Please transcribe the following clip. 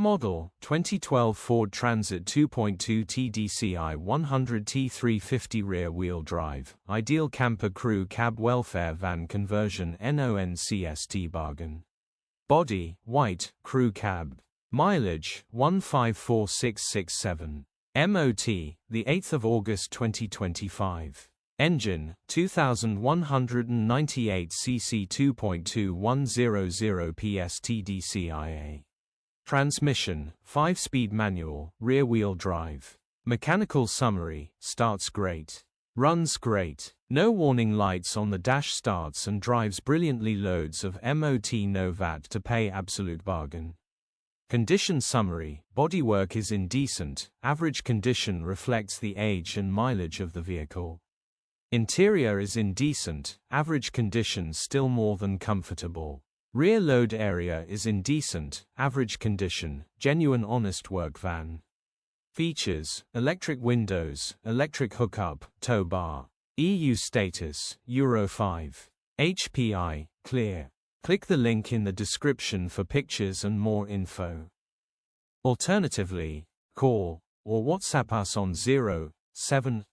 Model, 2012 Ford Transit 2.2 TDCI 100 T350 rear-wheel drive, ideal camper crew cab welfare van conversion NONCST bargain. Body, white, crew cab. Mileage, 154667. MOT, the 8th of August 2025. Engine, 2198 cc 2.2100 PS TDCI-A. Transmission, 5-speed manual, rear-wheel drive. Mechanical summary, starts great. Runs great. No warning lights on the dash, starts and drives brilliantly, loads of MOT, no VAT to pay, absolute bargain. Condition summary, bodywork is indecent, average condition reflects the age and mileage of the vehicle. Interior is indecent, average condition still more than comfortable. Rear load area is indecent, average condition, genuine honest work van. Features, electric windows, electric hookup, tow bar. EU status, Euro 5. HPI, clear. Click the link in the description for pictures and more info. Alternatively, call or WhatsApp us on 07